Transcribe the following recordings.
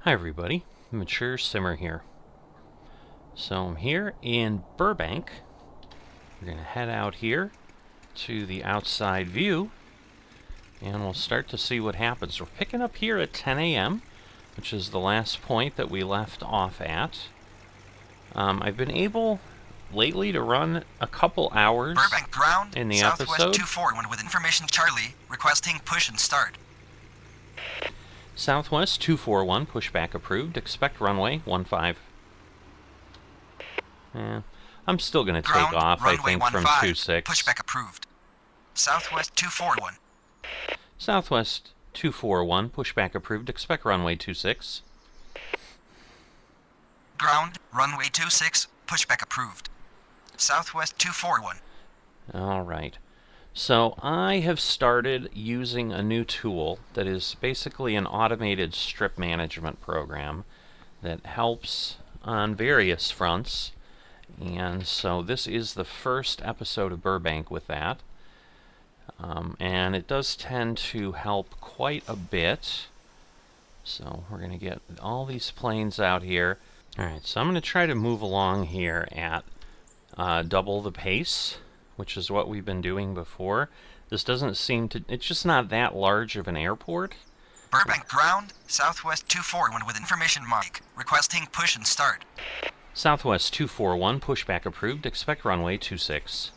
Hi everybody, Mature Simmer here. So I'm here in Burbank. We're going to head out here to the outside view and we'll start to see what happens. We're picking up here at 10 a.m., which is the last point that we left off at. I've been able lately to run a couple hours Burbank ground, in the Southwest episode. 241 with information Charlie, requesting push and start. Southwest 241, pushback approved. Expect runway 15. I'm still going to take off, I think, from 26. Pushback approved. Southwest 241. Southwest 241, pushback approved. Expect runway 26. Ground, runway 26, pushback approved. Southwest 241. All right. So I have started using a new tool that is basically an automated strip management program that helps on various fronts. And so this is the first episode of Burbank with that. And it does tend to help quite a bit. So we're going to get all these planes out here. All right, so I'm going to try to move along here at double the pace, which is what we've been doing before. This doesn't seem to... It's just not that large of an airport. Burbank ground, Southwest 241 with information Mike, requesting push and start. Southwest 241, pushback approved. Expect runway 26.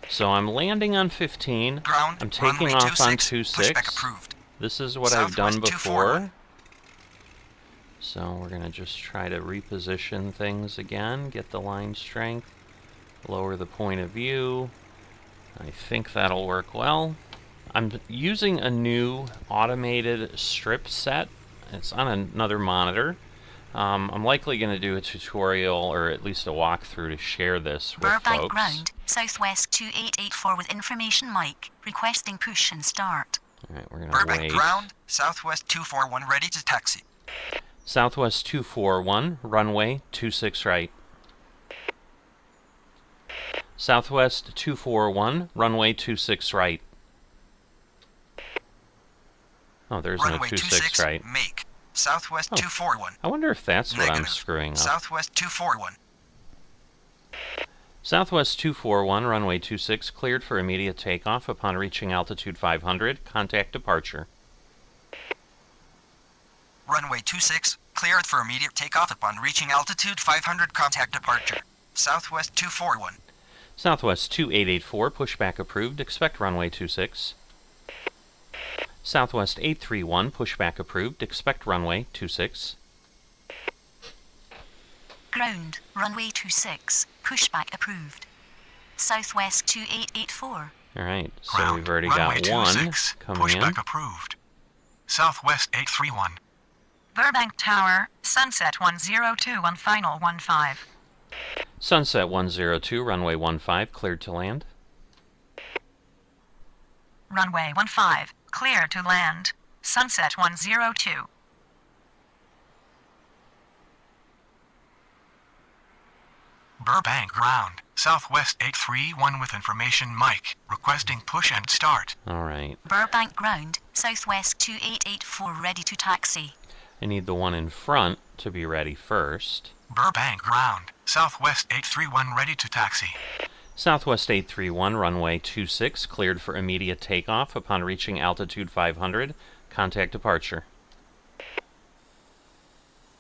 So I'm landing on 15. Ground, I'm taking off on 26. Pushback approved. This is what I've done before. So we're going to just try to reposition things again, get the line strength, lower the point of view. I think that'll work well. I'm using a new automated strip set. It's on another monitor. I'm likely going to do a tutorial or at least a walkthrough to share this with Burbank folks. ground, Southwest 2884 with information Mike, requesting push and start. Alright, we're going to Burbank wait. ground, Southwest 241 ready to taxi. Southwest 241, runway 26 right. Southwest 241, runway 26 right. Oh, there's no Runway 26 right. Make. Southwest 241. I wonder if that's what I'm Negative. screwing up. Southwest 241. Southwest 241, runway 26, cleared for immediate takeoff upon reaching altitude 500. Contact departure. Runway 26, cleared for immediate takeoff upon reaching altitude 500. Contact departure. Southwest 241. Southwest 2884, pushback approved. Expect runway 26. Southwest 831, pushback approved. Expect runway 26. Ground, runway 26, pushback approved. Southwest 2884. Alright, so Ground, we've already runway got one 26, coming pushback in. approved. Southwest 831. Burbank Tower, Sunset 102 on final 15. Sunset 102, runway 15, cleared to land. Runway 15, clear to land. Sunset 102. Burbank ground, Southwest 831 with information Mike, requesting push and start. Alright, Burbank ground, Southwest 2884 ready to taxi. I need the one in front to be ready first. Burbank ground, Southwest 831 ready to taxi. Southwest 831, runway 26, cleared for immediate takeoff upon reaching altitude 500. Contact departure.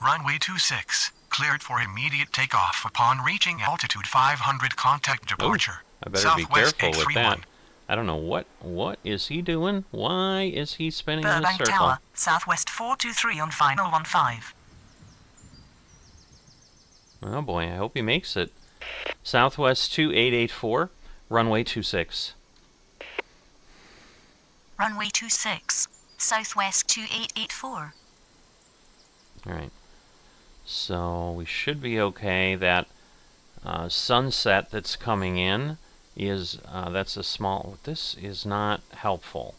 Runway 26, cleared for immediate takeoff upon reaching altitude 500. Contact departure. I better be Southwest careful with that. 831. I don't know what is he doing? Why is he spinning in a Burbank circle? Tower, Southwest 423 on final 15. Oh boy, I hope he makes it. Southwest 2884, runway 26. Runway 26, Southwest 2884. Alright. So we should be okay. That sunset that's coming in is, that's a small... This is not helpful.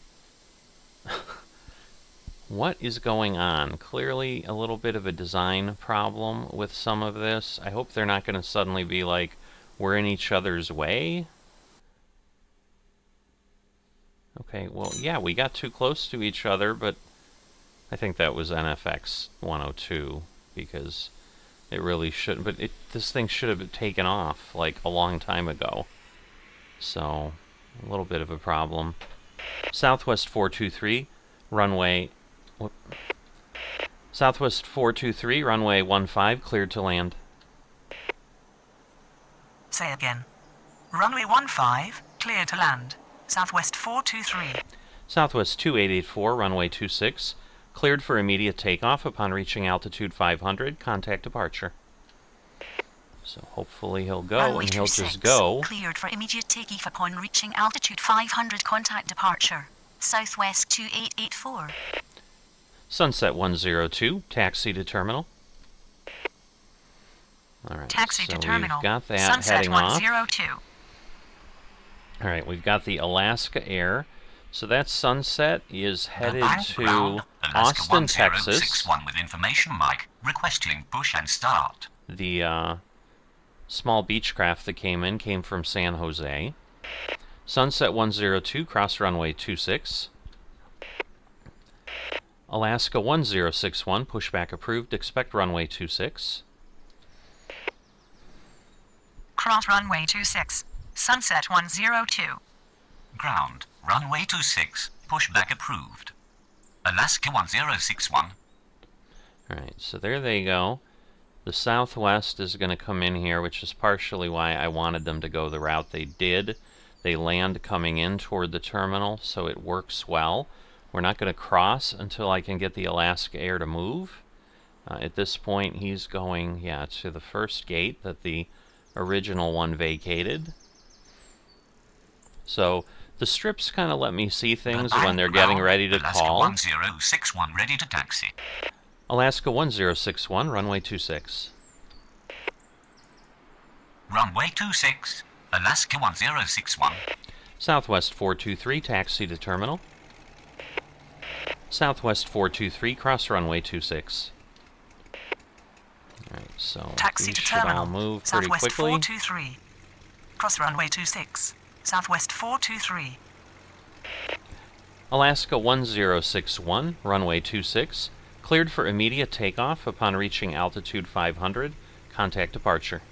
What is going on? Clearly a little bit of a design problem with some of this. I hope they're not going to suddenly be like, we're in each other's way. Okay, well, yeah, we got too close to each other, but I think that was NFX 102 because it really shouldn't. But this thing should have been taken off like a long time ago. So a little bit of a problem. Southwest 423, runway. Whoop. Southwest 423, runway 15, cleared to land. Say again. Runway 15, clear to land. Southwest 423. Southwest 2884, runway 26, cleared for immediate takeoff upon reaching altitude 500. Contact departure. So hopefully he'll go, Runway and he'll 26, just go. cleared for immediate takeoff upon reaching altitude 500. Contact departure. Southwest 2884. Sunset 102, taxi to terminal. All right, Taxi so to terminal. we've got that Sunset heading off. 102. All right, we've got the Alaska Air. So that Sunset is headed to ground, Alaska Austin, Texas. 1061 with information mic, requesting push and start. The small Beechcraft that came from San Jose. Sunset 102, cross runway 26. Alaska 1061, pushback approved, expect runway 26. Cross runway 26. Sunset 102. Ground, runway 26, pushback approved. Alaska 1061. Alright, so there they go. The Southwest is going to come in here, which is partially why I wanted them to go the route they did. They land coming in toward the terminal, so it works well. We're not going to cross until I can get the Alaska Air to move. At this point, he's going, to the first gate that the original one vacated. So the strips kind of let me see things when they're getting ready to Alaska call. 1061 ready to taxi. Alaska 1061, runway 26. Runway 26, Alaska 1061. Southwest 423, taxi to terminal. Southwest 423, cross runway 26. Alright, so Taxi these to should terminal. all move pretty Southwest quickly. 423. Cross runway 26. Southwest 423. Alaska 1061, runway 26, cleared for immediate takeoff upon reaching altitude 500. Contact departure.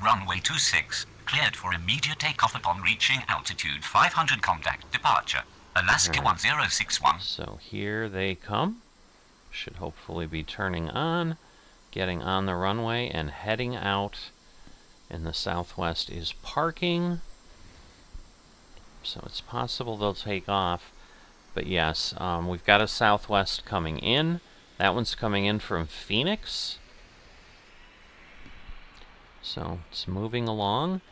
Runway 26, cleared for immediate takeoff upon reaching altitude 500. Contact departure. Alaska All right. 1061. So here they come. Should hopefully be turning on, getting on the runway, and heading out. And the Southwest is parking. So it's possible they'll take off. But yes, we've got a Southwest coming in. That one's coming in from Phoenix. So it's moving along.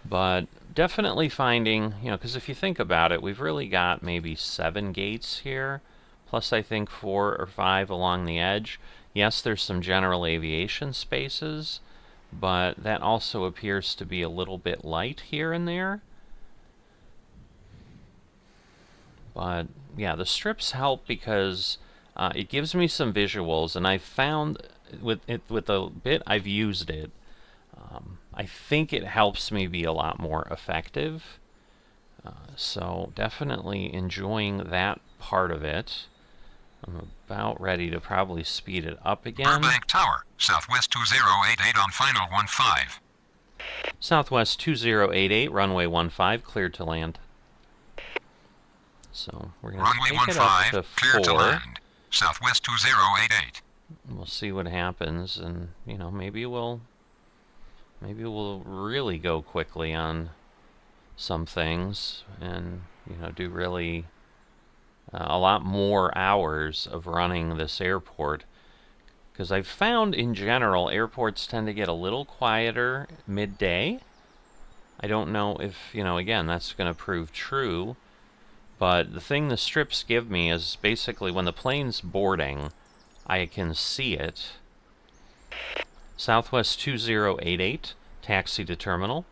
But definitely finding, because if you think about it, we've really got maybe 7 gates here. Plus, I think 4 or 5 along the edge. Yes, there's some general aviation spaces, but that also appears to be a little bit light here and there. But yeah, the strips help because it gives me some visuals, and I found with the bit I've used it, I think it helps me be a lot more effective. So definitely enjoying that part of it. I'm about ready to probably speed it up again. Burbank Tower, Southwest 2088 on final 15. Southwest 2088, runway 15, cleared to land. So we're going to Runway take it up 15, to clear to 4. land. Southwest 2088. We'll see what happens, and maybe we'll really go quickly on some things, and do really a lot more hours of running this airport. Because I've found in general airports tend to get a little quieter midday. I don't know if again that's going to prove true. But the thing the strips give me is basically when the plane's boarding, I can see it. Southwest 2088, taxi to terminal.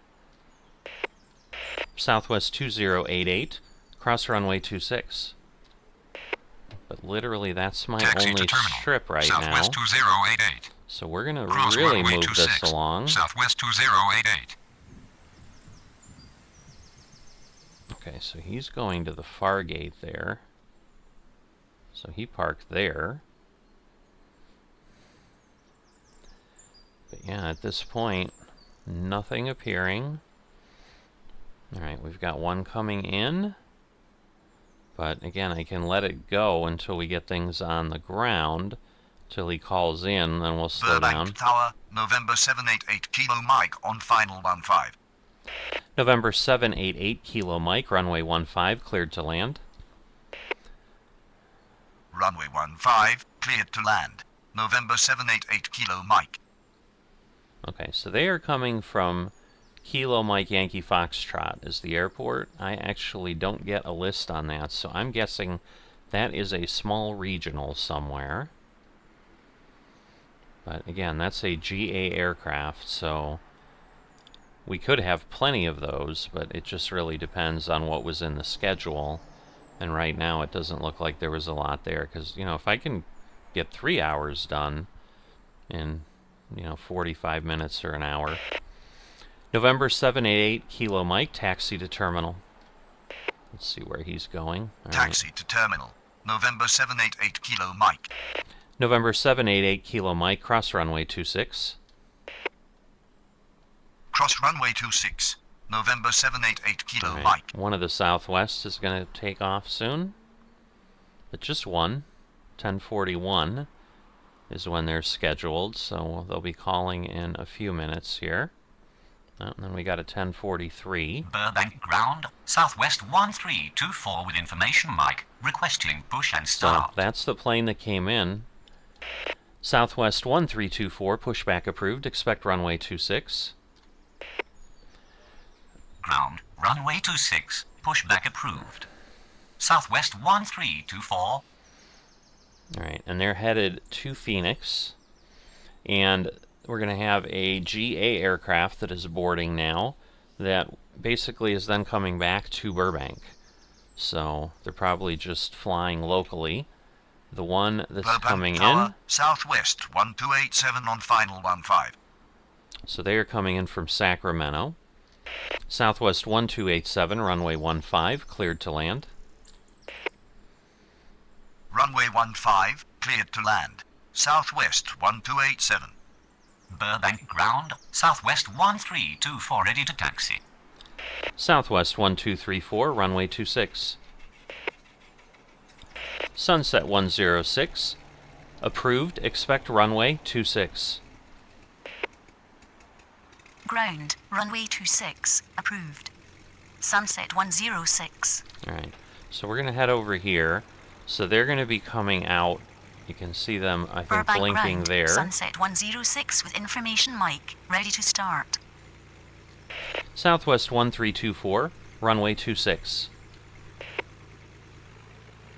Southwest 2088, cross runway 26. But literally, that's my Taxi only to terminal. strip right Southwest now. 2088. So we're going to Cross really runway move 26. this along. Southwest 2088. Okay, so he's going to the far gate there. So he parked there. But yeah, at this point, nothing appearing. Alright, we've got one coming in. But again, I can let it go until we get things on the ground. Till he calls in, then we'll slow down. Burbank Tower, November 788 Kilo Mike on final 15. November 788 Kilo Mike, runway 15, cleared to land. Runway 15, cleared to land. November 788 Kilo Mike. Okay, so they are coming from Kilo Mike Yankee Foxtrot is the airport. I actually don't get a list on that, so I'm guessing that is a small regional somewhere. But again, that's a GA aircraft, so we could have plenty of those, but it just really depends on what was in the schedule. And right now it doesn't look like there was a lot there, because, you know, if I can get 3 hours done in, 45 minutes or an hour. November 788 Kilo Mike, taxi to terminal. Let's see where he's going. All Taxi to terminal. November 788 Kilo Mike. November 788 Kilo Mike, cross runway 26. Cross runway 26. November 788 Kilo Right. Mike. One of the Southwest is going to take off soon. But just one. 10:41 is when they're scheduled, so they'll be calling in a few minutes here. Oh, and then we got a 10:43. Burbank ground, Southwest 1324 with information mic, requesting push and So start. that's the plane that came in. Southwest 1324, pushback approved, expect runway 26. Ground, runway 26, pushback approved. Southwest 1324. Alright, and they're headed to Phoenix. And we're going to have a GA aircraft that is boarding now that basically is then coming back to Burbank. So they're probably just flying locally. The one that's Burbank coming Tower, in, Southwest 1287 on final 15. so they are coming in from Sacramento. Southwest 1287, runway 15, cleared to land. Runway 15, cleared to land. Southwest 1287. Burbank ground, Southwest 1324 ready to taxi. Southwest 1234, runway 26. Sunset 106, approved, expect runway 26. Ground, runway 26, approved. Sunset 106. Alright, so we're going to head over here. So they're going to be coming out. You can see them, I think, Burbank blinking ground, there. Sunset 106 with information mic, ready to start. Southwest 1324, runway 26.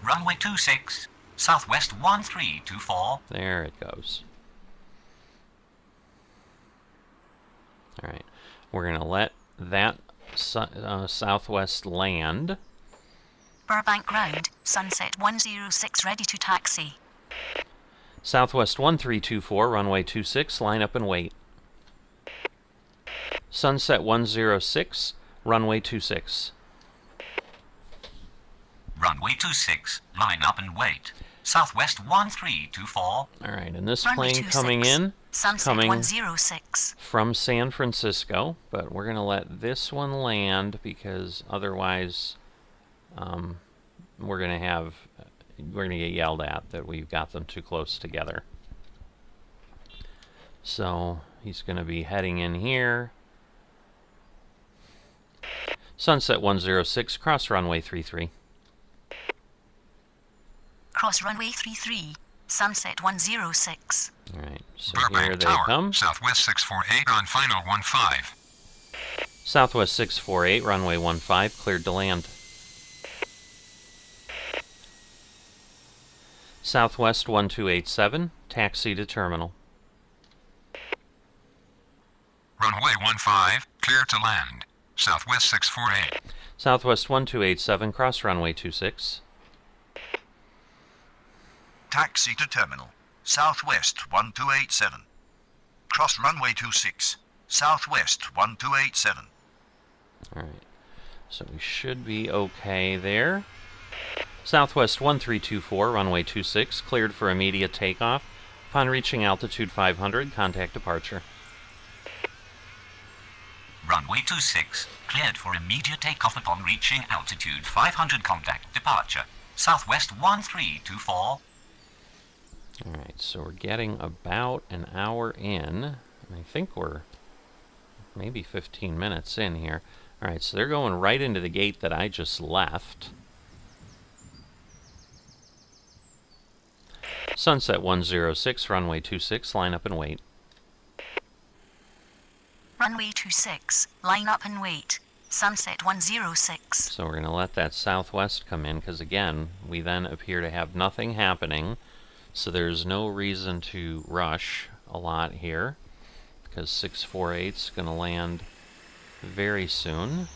Runway 26, Southwest 1324. There it goes. Alright, we're going to let that Southwest land. Burbank ground, Sunset 106 ready to taxi. Southwest 1324, runway 26, line up and wait. Sunset 106, runway 26. Runway 26, line up and wait. Southwest 1324. Alright, and this Runway plane 26, coming in, Sunset coming 106. from San Francisco, but we're going to let this one land because otherwise we're going to get yelled at that we've got them too close together. So he's going to be heading in here. Sunset 106, cross runway 33. Cross runway 33, Sunset 106. Alright, so Burbank here they Tower, come. Southwest 648 on final 15. Southwest 648, runway 15, cleared to land. Southwest 1287, taxi to terminal. Runway 15, clear to land. Southwest 648. Southwest 1287, cross runway 26. Taxi to terminal. Southwest 1287. Cross runway 26. Southwest 1287. Alright, so we should be okay there. Southwest 1324, runway 26, cleared for immediate takeoff. Upon reaching altitude 500, contact departure. Runway 26, cleared for immediate takeoff upon reaching altitude 500, contact departure. Southwest 1324. Alright, so we're getting about an hour in. I think we're maybe 15 minutes in here. Alright, so they're going right into the gate that I just left. Sunset 106, runway 26, line up and wait. Runway 26, line up and wait. Sunset 106. So we're going to let that southwest come in, because again, we then appear to have nothing happening. So there's no reason to rush a lot here, because 648 is going to land very soon.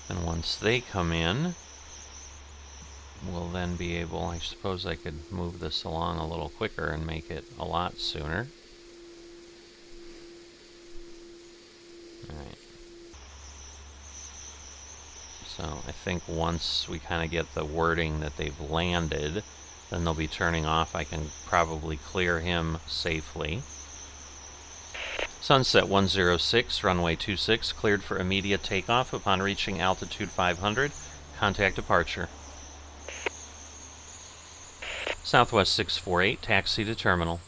And once they come in, we'll then be able, I suppose I could move this along a little quicker and make it a lot sooner. Alright. So I think once we kind of get the wording that they've landed, then they'll be turning off. I can probably clear him safely. Sunset 106, runway 26, cleared for immediate takeoff upon reaching altitude 500. Contact departure. Southwest 648, taxi to terminal.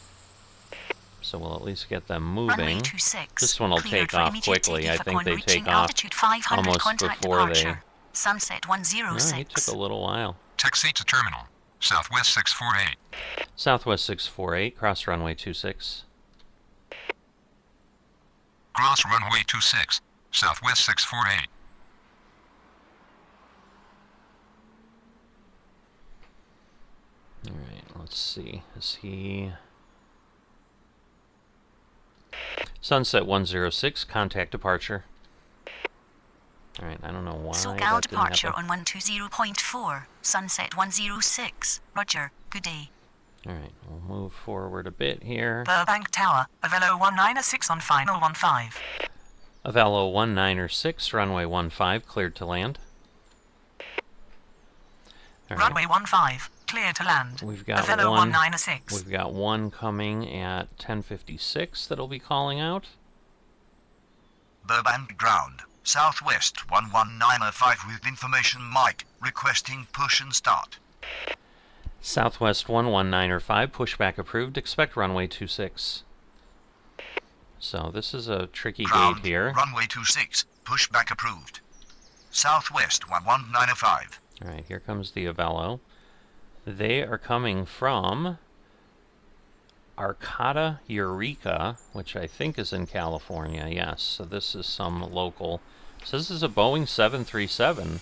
So we'll at least get them moving. Runway 26, This one will cleared take for off immediate quickly. takeoff I think upon they reaching take off altitude 500, almost contact before they... departure. Sunset No, he 106. took a little while. Taxi to terminal. Southwest 648. Southwest 648, cross runway 26. Cross runway 26. Southwest 648. Alright, let's see. Is he... Sunset 106, contact departure. Alright, I don't know why SoCal that didn't departure happen. on 120.4. Sunset 106. Roger. Good day. Alright, we'll move forward a bit here. Burbank Tower, Avelo 196 on final 15. Avelo 196, runway 15, cleared to land. Alright, Runway 15, clear to land. we've got Avelo one. 196. We've got one coming at 10:56 that'll be calling out. Burbank ground. Southwest 11905 with information Mike. Requesting push and start. Southwest 11905, pushback approved. Expect runway 26. So this is a tricky Ground. gate here. Runway 26. Pushback approved. Southwest 11905. Alright, here comes the Avelo. They are coming from Arcata, Eureka, which I think is in California, yes. So this is some local. So this is a Boeing 737.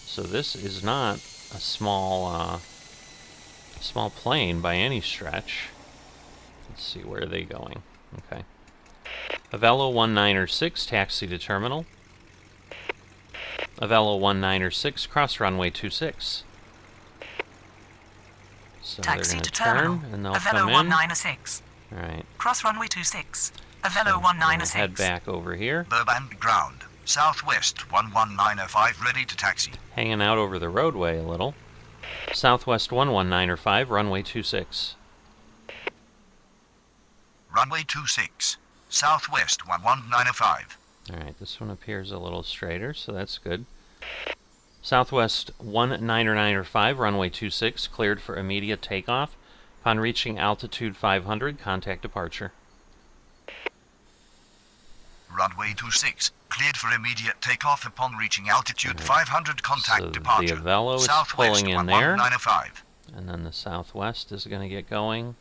So this is not a small plane by any stretch. Let's see, where are they going? Okay. Avelo 196, taxi to terminal. Avelo 196, cross runway 26. So Taxi they're going to to turn, terminal. and they'll Avelo come in. 196. Alright, Cross runway 26. Avelo so we'll 196. head back over here. Burbank ground. Southwest 11905 ready to taxi. Hanging out over the roadway a little. Southwest 11905, runway 26. Runway 26. Southwest 11905. Alright, this one appears a little straighter, so that's good. Southwest 19905, runway 26, cleared for immediate takeoff. Upon reaching altitude 500, contact departure. Runway 26. Cleared for immediate takeoff upon reaching altitude 500. Contact So departure. the Avelo is Southwest pulling in there. 11905. And then the Southwest is going to get going.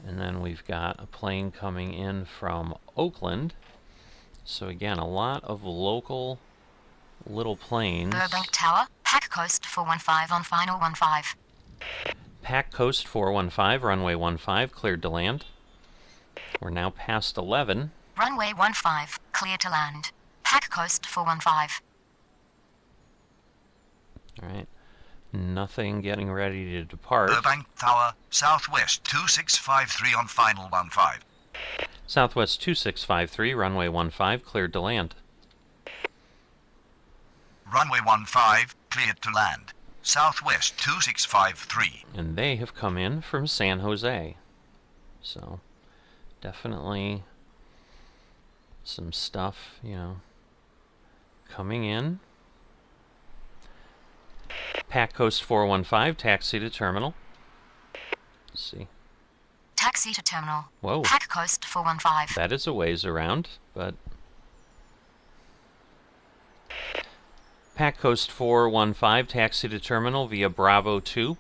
And then we've got a plane coming in from Oakland. So again, a lot of local little planes. Burbank Tower, Pack Coast 415 on final 15. Pack Coast 415, runway 15, cleared to land. We're now past 11. Runway 15, clear to land. Pack Coast 415. Alright. Nothing getting ready to depart. Burbank Tower. Southwest 2653 on final 15. Southwest 2653, runway 15, cleared to land. Runway 15, cleared to land. Southwest 2653. And they have come in from San Jose. So, definitely some stuff, you know, coming in. Pac Coast 415, taxi to terminal. Let's see. Taxi to terminal. Whoa. Pac Coast 415. That is a ways around, but... Pac Coast 415, taxi to terminal via Bravo 2.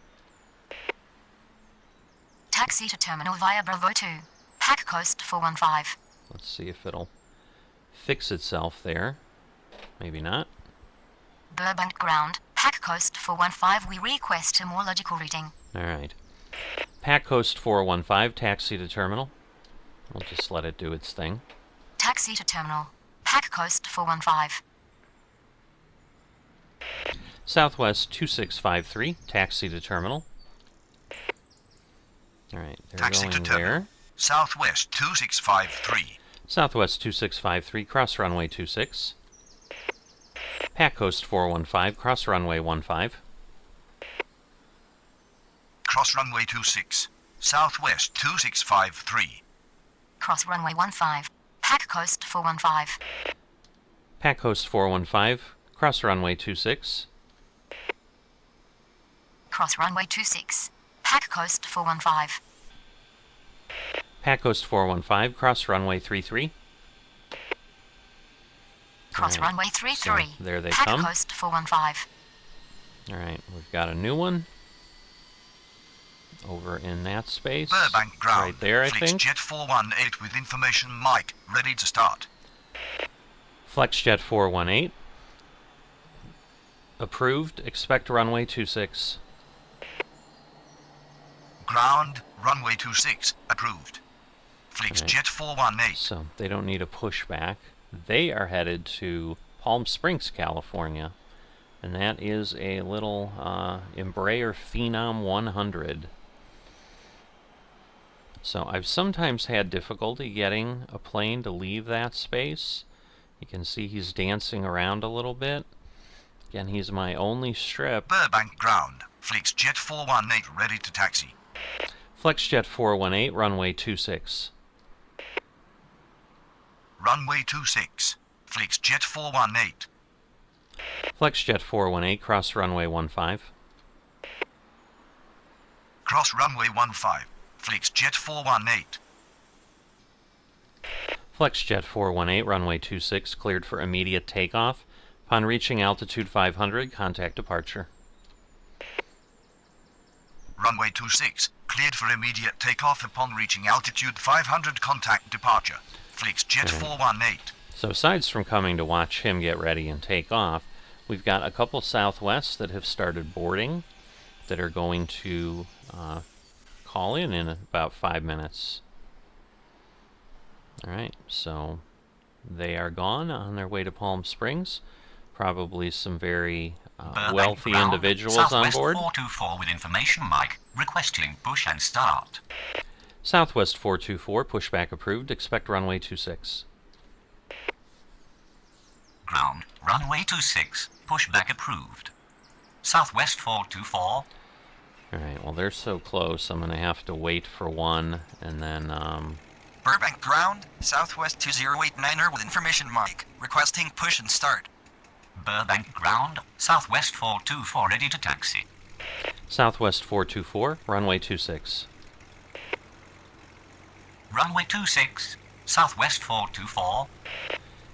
Taxi to terminal via Bravo 2. Pac Coast 415. Let's see if it'll fix itself there. Maybe not. Burbank ground. Pac Coast 415. We request a more logical reading. Alright. Pac Coast 415, taxi to terminal. We'll just let it do its thing. Taxi to terminal. Pac Coast 415. Southwest 2653, taxi to terminal. Alright, they're Taxi going to terminal. there. Southwest 2653. Southwest 2653, cross runway 26. Pac Coast 415, cross runway 15. Cross runway 26. Southwest 2653. Cross runway 15. Pac Coast 415. Pac Coast 415, cross runway 26. Cross runway 26. Pac Coast 415. Pac Coast 415, cross runway 33. Cross Alright, runway 33. so there they Pac come. Coast 415. Alright, we've got a new one. Over in that space. Burbank ground. Right there, I think. FlixJet 418 with information mic. Ready to start. FlexJet 418. Approved. Expect runway 26. Ground. Runway 26. Approved. FlixJet 418. So they don't need a pushback. They are headed to Palm Springs, California. And that is a little Embraer Phenom 100. So I've sometimes had difficulty getting a plane to leave that space. You can see he's dancing around a little bit. Again, he's my only strip. Burbank ground. FlixJet 418 ready to taxi. FlexJet 418, runway 26. Runway 26. FlixJet 418. FlexJet 418, cross runway 15. Cross runway 15. FlixJet 418. FlexJet 418, runway 26, cleared for immediate takeoff. Upon reaching altitude 500, contact departure. Runway 26. Cleared for immediate takeoff upon reaching altitude 500. Contact departure. FlixJet 418. So aside from coming to watch him get ready and take off, we've got a couple Southwests that have started boarding that are going to call in about 5 minutes. Alright, so they are gone on their way to Palm Springs. Probably some very wealthy ground, individuals on Southwest board. 424 with information mic, requesting push and start. Southwest 424, pushback approved. Expect runway 26. Ground, runway 26, pushback approved. Southwest 424, Alright, well they're so close, I'm going to have to wait for one, and then, Burbank ground. Southwest 2089er with information mic. Requesting push and start. Burbank ground, Southwest 424 ready to taxi. Southwest 424, runway 26. Runway 26, Southwest 424,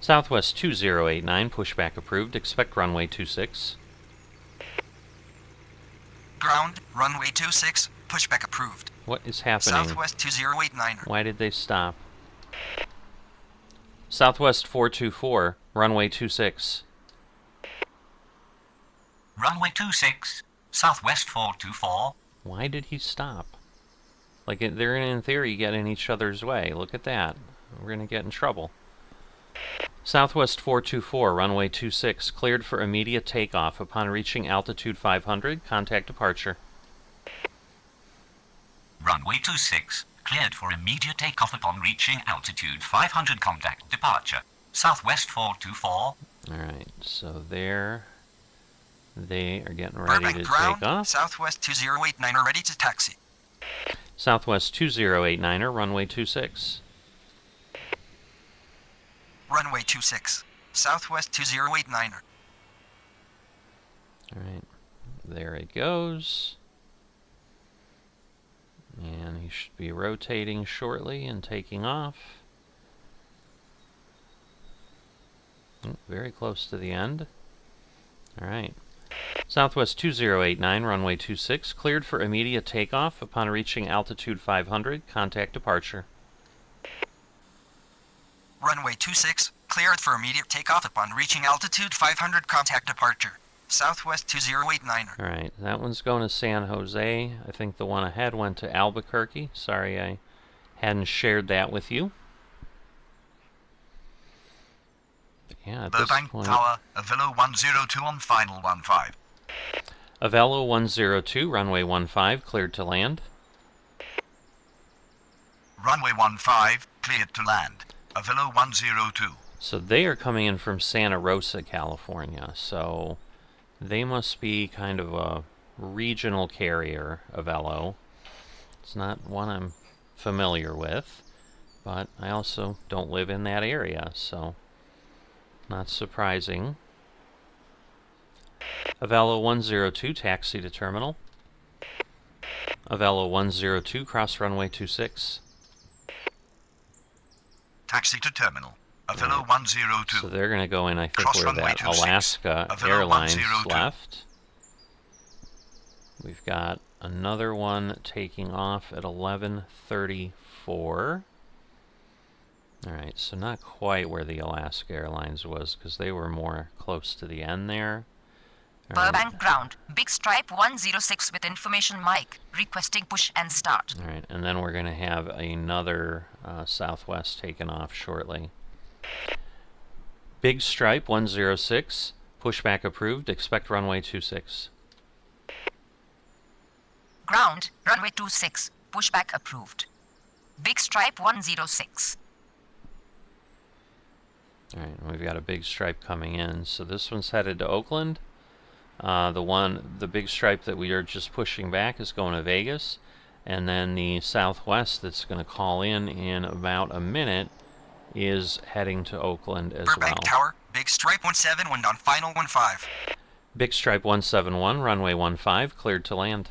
Southwest 2089, pushback approved. Expect runway 26. Ground. Runway 26. Pushback approved. What is happening? Southwest 2089er. Why did they stop? Southwest 424, runway 26. runway 26, Southwest 424, Why did he stop? Like, they're in theory getting in each other's way. Look at that. We're going to get in trouble. Southwest 424, runway 26, cleared for immediate takeoff. Upon reaching altitude 500, contact departure. runway 26, cleared for immediate takeoff upon reaching altitude 500, contact departure. Southwest 424, Alright, so there They are getting ready Burbank to ground, take off. Southwest 2089er ready to taxi. Southwest 2089er, runway 26. Runway 26, Southwest 2089er. Alright, there he goes. And he should be rotating shortly and taking off. Oh, very close to the end. Alright. Southwest 2089, runway 26, cleared for immediate takeoff. Upon reaching altitude 500, contact departure. Runway 26, cleared for immediate takeoff upon reaching altitude 500, contact departure. Southwest 2089er. Alright, that one's going to San Jose. I think the one ahead went to Albuquerque. Sorry I hadn't shared that with you. But yeah, at this Burbank point... Tower, Avello 102 on final 15. Avello 102, runway 15, cleared to land. Runway 15, cleared to land. Avello 102. So they are coming in from Santa Rosa, California. So they must be kind of a regional carrier, Avello. It's not one I'm familiar with, but I also don't live in that area, so not surprising. Avello 102, taxi to terminal. Avello 102, cross runway 26. Taxi to terminal. Avello 102. So they're going to go in, I think, Cross where runway that 26. Alaska Avello Airlines 102. left. We've got another one taking off at 11:34. Alright, so not quite where the Alaska Airlines was, because they were more close to the end there. All right. Burbank ground. Big Stripe 106 with information mic. Requesting push and start. Alright, and then we're going to have another Southwest taken off shortly. Big Stripe 106, pushback approved, expect runway 26. Ground. Runway 26. Pushback approved. Big Stripe 106. Alright, we've got a Big Stripe coming in. So this one's headed to Oakland. The Big Stripe that we are just pushing back is going to Vegas. And then the Southwest that's going to call in about a minute is heading to Oakland as Burbank well. Tower, Big Stripe 171 on final 15. Big Stripe 171, runway 15, cleared to land.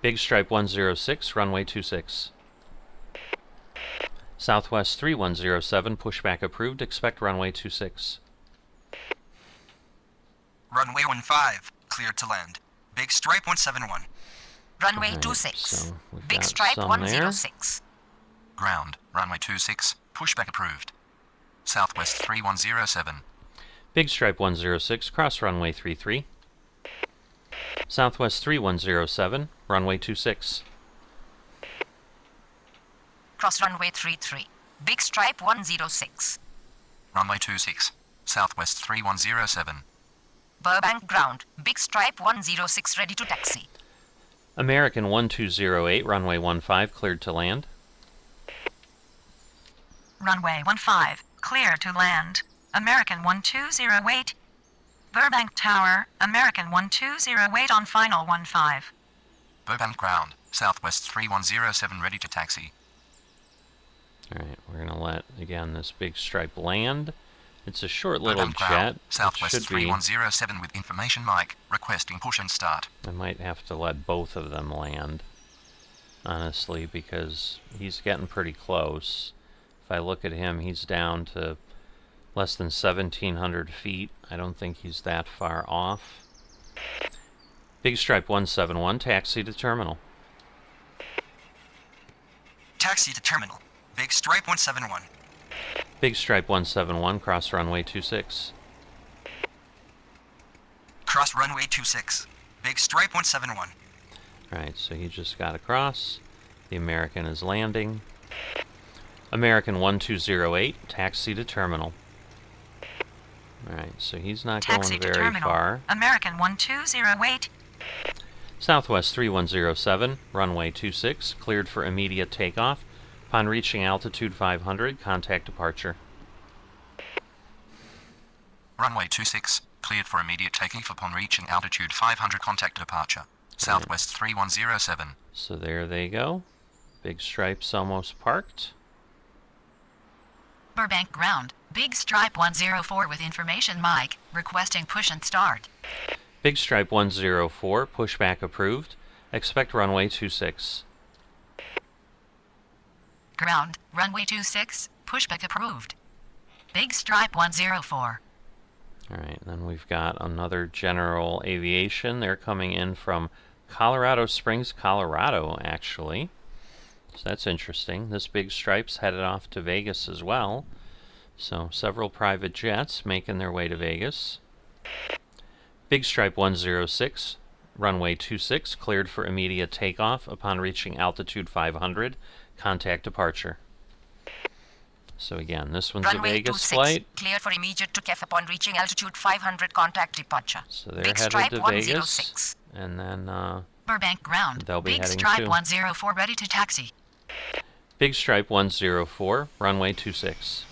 Big Stripe 106, runway 26. Southwest 3107, pushback approved, expect runway 26. Runway 15, cleared to land. Big Stripe 171. Runway Alright, 26. so we've Big got Stripe some there. 106. Ground, runway 26, pushback approved. Southwest 3107. Big Stripe 106, cross runway 33. Southwest 3107, runway 26. Cross runway 33. Big Stripe 106. Runway 26, Southwest 3107. Burbank ground. Big Stripe 106 ready to taxi. American 1208, runway 15, cleared to land. Runway 15, clear to land. American 1208. Burbank Tower, American 1208 on final 15. Burbank ground, Southwest 3107 ready to taxi. Alright, we're going to let, again, this Big Stripe land. It's a short little Burbank jet. ground, It Southwest should be. 3107 with information mic, requesting push and start. I might have to let both of them land, honestly, because he's getting pretty close. If I look at him, he's down to less than 1,700 feet. I don't think he's that far off. Big Stripe 171, taxi to terminal. Taxi to terminal. Big Stripe 171. Big Stripe 171, cross runway 26. Cross runway 26. Big Stripe 171. Alright, so he just got across. The American is landing. American 1208, taxi to terminal. Alright, so he's not Taxi going to very terminal. far. American 1208. Southwest 3107, runway 26, cleared for immediate takeoff. Upon reaching altitude 500, contact departure. Runway 26, cleared for immediate takeoff upon reaching altitude 500. Contact departure. Southwest 3107. So there they go. Big Stripe's almost parked. Burbank ground. Big Stripe 104 with information Mike, requesting push and start. Big Stripe 104, pushback approved. Expect runway 26. Ground, runway 26, pushback approved. Big Stripe 104. Alright, then we've got another General Aviation. They're coming in from Colorado Springs, Colorado, actually. So that's interesting. This Big Stripe's headed off to Vegas as well. So several private jets making their way to Vegas. Big Stripe 106, runway 26, cleared for immediate takeoff upon reaching altitude 500. Contact departure. So again, this one's Runway a Vegas 26, flight. cleared for immediate takeoff upon reaching altitude 500. Contact departure. So they're Big headed Stripe to 106. Vegas, and then Burbank ground. they'll be Big heading Stripe to 104 ready to taxi. Big Stripe 104, runway 26.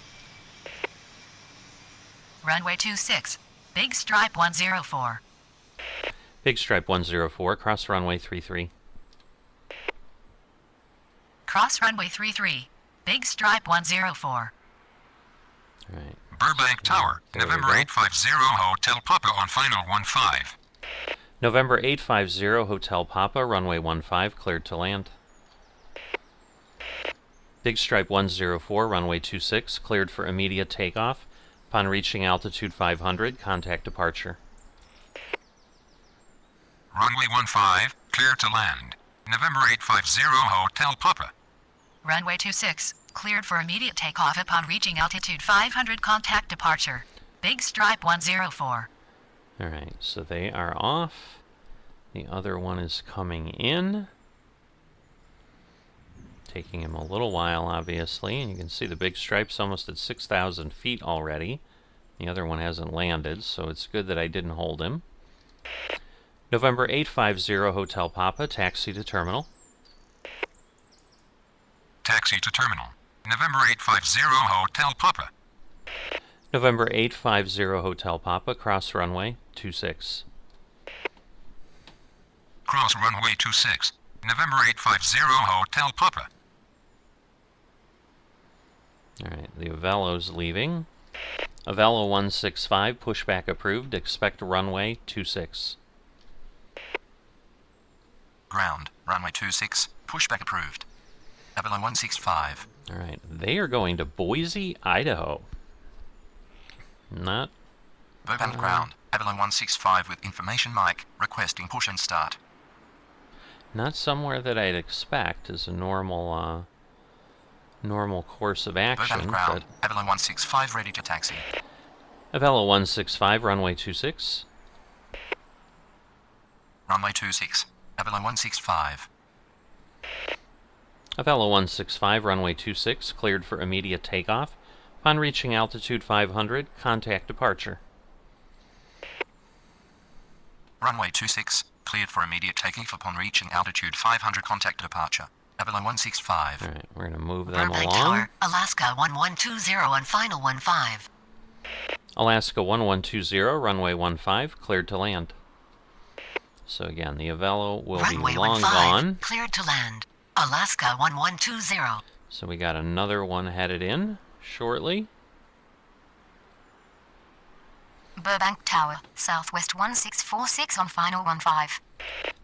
Runway 26. Big Stripe 104. Big Stripe 104, cross runway 33. Cross runway 33. Big Stripe 104. All right. Burbank Tower, There we November go. 850 Hotel Papa on final 15. November 850, Hotel Papa, runway 15, cleared to land. Big Stripe 104, runway 26, cleared for immediate takeoff. Upon reaching altitude 500, contact departure. Runway 15, clear to land. November 850 Hotel Papa. Runway 26, cleared for immediate takeoff upon reaching altitude 500. Contact departure. Big Stripe 104. All right, so they are off. The other one is coming in. Taking him a little while, obviously, and you can see the Big Stripe's almost at 6,000 feet already. The other one hasn't landed, so it's good that I didn't hold him. November 850 Hotel Papa, taxi to terminal. Taxi to terminal. November 850 Hotel Papa. November 850 Hotel Papa, cross runway 26. Cross runway 26. November 850 Hotel Papa. Alright, the Avello's leaving. Avello 165, pushback approved. Expect runway 26. Ground, runway 26, pushback approved. Avalon 165. Alright, they are going to Boise, Idaho. Not Burbank ground, Avalon 165 with information Mike, requesting push and start. not somewhere that I'd expect as a normal course of action, Burbank ground, but Avalon 165 ready to taxi. Avello 165, runway 26. Runway 26, Avalon 165. Avello 165, runway 26, cleared for immediate takeoff. Upon reaching altitude 500, contact departure. Runway 26, cleared for immediate takeoff upon reaching altitude 500. Contact departure. Avalon 165. Alright, we're going to move them Burbank along. Tower, Alaska 1120 on final 15. Alaska 1120, runway 15, cleared to land. So again, the Avello will Runway be long 15, gone. cleared to land. Alaska 1120. So we got another one headed in shortly. Burbank Tower, Southwest 1646 on final 15.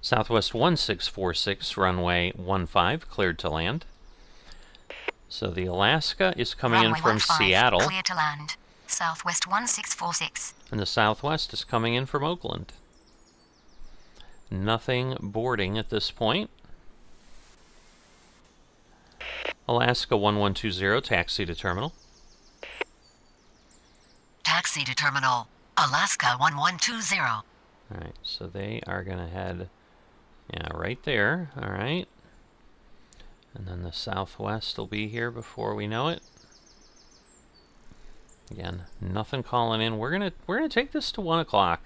Southwest 1646, runway 15, cleared to land. So the Alaska is coming Runway in from 15, Seattle, clear to land. Southwest 1646. and the Southwest is coming in from Oakland. Nothing boarding at this point. Alaska 1120, taxi to terminal. Taxi to terminal. Alaska 1120. Alright, so they are going to head, right there. Alright. And then the Southwest will be here before we know it. Again, nothing calling in. We're gonna take this to 1 o'clock.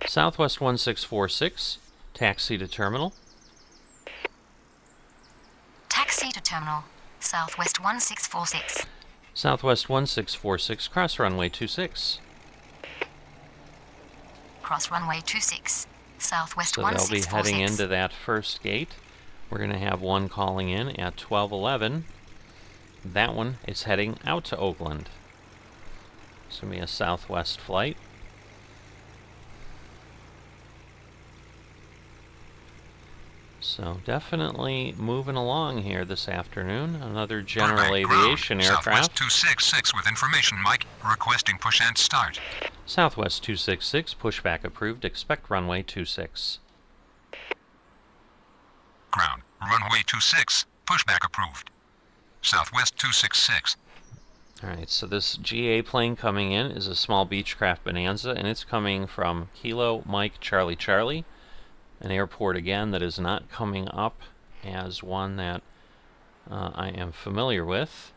Southwest 1646, taxi to terminal. Taxi to terminal. Southwest 1646. Southwest 1646, cross runway 26. Cross runway 26. Southwest So they'll be 1646. heading into that first gate. We're going to have one calling in at 1211. That one is heading out to Oakland. It's going to be a Southwest flight. So definitely moving along here this afternoon. Another general aviation aircraft. Southwest 266 with information, Mike. Requesting push and start. Southwest 266, pushback approved. Expect runway 26. Ground. Runway 26. Pushback approved. Southwest 266. Alright, so this GA plane coming in is a small Beechcraft Bonanza, and it's coming from Kilo Mike Charlie Charlie, an airport again that is not coming up as one that I am familiar with.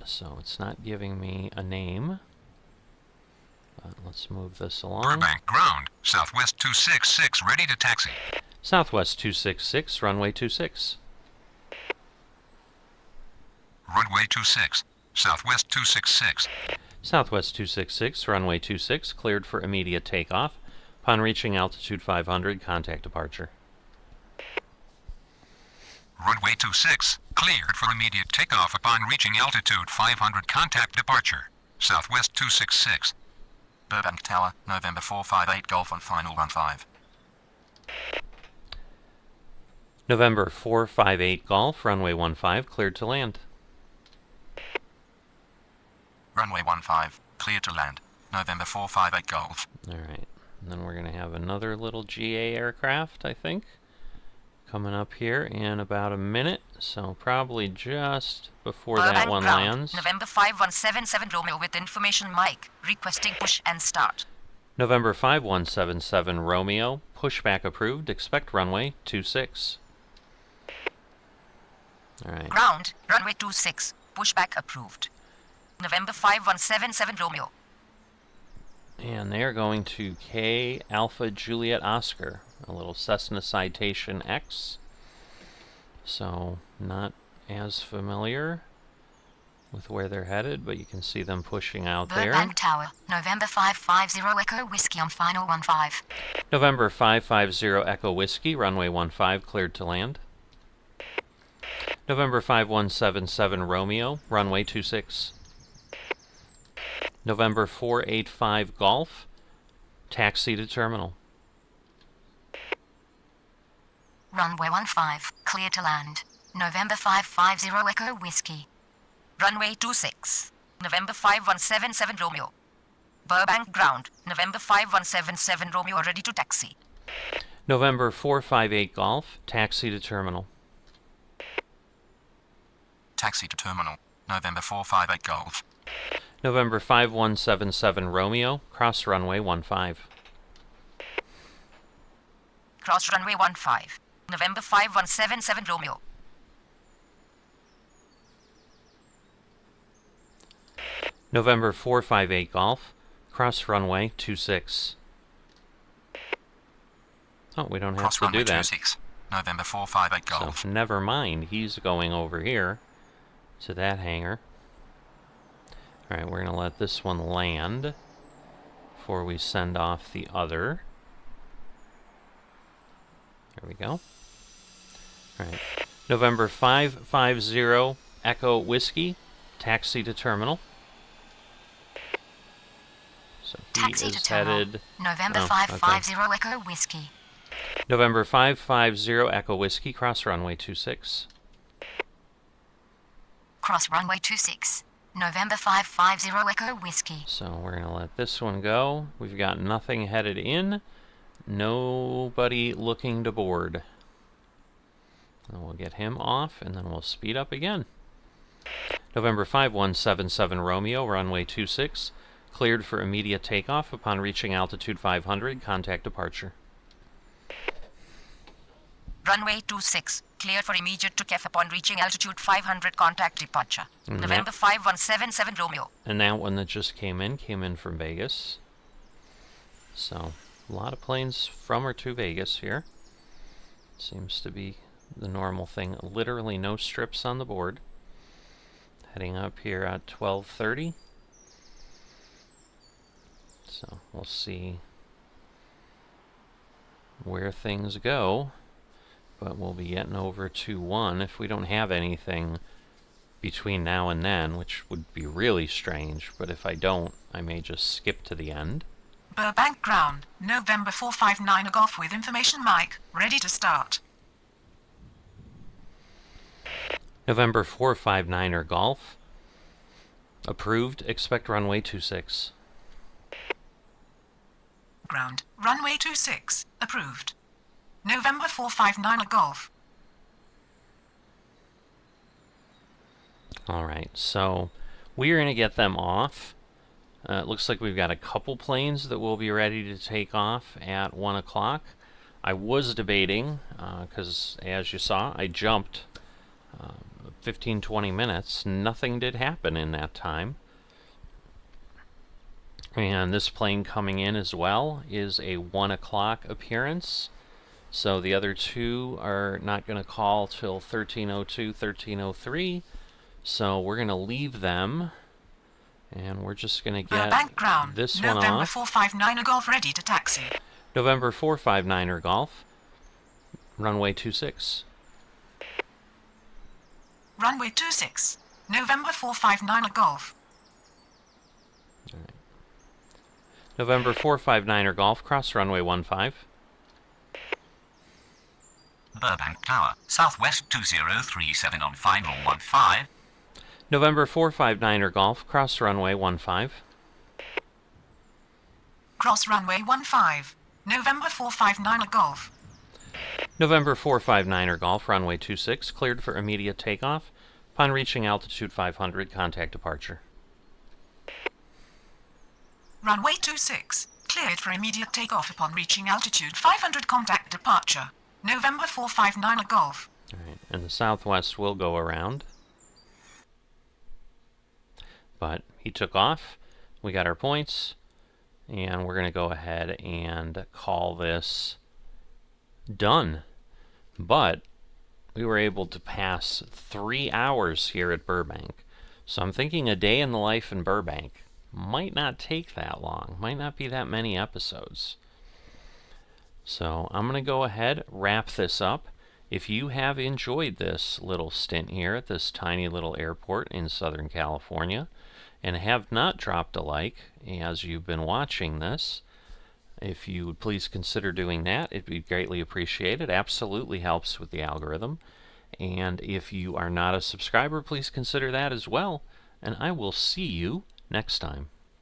So it's not giving me a name. But let's move this along. Burbank ground. Southwest 266 ready to taxi. Southwest 266, runway 26. Runway 26. Southwest 266. Southwest 266, runway 26, cleared for immediate takeoff. Upon reaching altitude 500, contact departure. Runway 26. Cleared for immediate takeoff upon reaching altitude 500. Contact departure. Southwest 266. Burbank Tower, November 458 Golf on final 15. November 458 Golf, runway 15, cleared to land. Runway 15, clear to land. November 458 Golf. Alright, and then we're going to have another little GA aircraft, I think, coming up here in about a minute, so probably just before that one lands. November 5177 Romeo with information, Mike. Requesting push and start. November 5177 Romeo, pushback approved, expect runway 26. Alright. Ground. Runway 26. Pushback approved. November 5177 Romeo. And they're going to K Alpha Juliet Oscar, a little Cessna Citation X. So not as familiar with where they're headed, but you can see them pushing out there. Burbank Tower. November 550 Echo Whiskey on final 15. November 550 Echo Whiskey, runway 15, cleared to land. November 5177 Romeo, runway 26. November 485 Golf, taxi to terminal. Runway 15. Clear to land. November 550 Echo Whiskey. Runway 26. November 5177 Romeo. Burbank ground. November 5177 Romeo ready to taxi. November 458 Golf, taxi to terminal. Taxi to terminal. November 458 Golf. November 5177 Romeo, cross runway 15. Cross runway 15. November 5177 Romeo. November 458 Golf, cross runway 26. Oh, we don't have Cross to runway do that. 26. November 458 Golf. So never mind, he's going over here to that hangar. Alright, we're going to let this one land before we send off the other. There we go. Alright, November 550 Echo Whiskey, taxi to terminal. So he Taxi is to terminal. headed... November oh, 550 okay. Echo Whiskey. November 550 Echo Whiskey, cross runway 26. Cross runway 26. November 550 Echo Whiskey. So we're going to let this one go. We've got nothing headed in. Nobody looking to board. And we'll get him off, and then we'll speed up again. November 5177 Romeo, runway 26. Cleared for immediate takeoff. Upon reaching altitude 500, contact departure. Runway 26. Clear for immediate takeoff upon reaching altitude 500. Contact departure. Mhm. November 5177 Romeo. And that one that just came in from Vegas. So, a lot of planes from or to Vegas here. Seems to be the normal thing. Literally no strips on the board. heading up here at 12:30. So we'll see where things go, but we'll be getting over to 1 if we don't have anything between now and then, which would be really strange, but if I don't, I may just skip to the end. Burbank Ground, November 459 Golf with information mic, ready to start. November 459er Golf. Approved. Expect runway 26. Ground, runway 26, approved. November 459 Golf. Alright, so we're going to get them off. It looks like we've got a couple planes that will be ready to take off at 1 o'clock. I was debating, because as you saw, I jumped 15-20 minutes. Nothing did happen in that time. And this plane coming in as well is a 1 o'clock appearance. So the other two are not going to call till 13:02, 13:03. So we're going to leave them, and we're just going to get Burbank Ground, this one November off. 459 Golf ready to taxi. November 459er Golf, runway 26. Runway 26, November 459 Golf. November 459er Golf, cross runway 15. Burbank Tower, Southwest 2037 on final 15. November 459er Golf, cross runway 15. Cross runway 15, November 459 Golf. November 459er Golf, runway 26, cleared for immediate takeoff. Upon reaching altitude 500, contact departure. Runway 26, cleared for immediate takeoff upon reaching altitude 500, contact departure. November 459 Golf. Alright, and the Southwest will go around. But he took off, we got our points, and we're going to go ahead and call this done. But we were able to pass 3 hours here at Burbank. So I'm thinking a day in the life in Burbank might not take that long, might not be that many episodes. So I'm going to go ahead, wrap this up. If you have enjoyed this little stint here at this tiny little airport in Southern California and have not dropped a like as you've been watching this, if you would please consider doing that, it'd be greatly appreciated. Absolutely helps with the algorithm. And if you are not a subscriber, please consider that as well. And I will see you next time.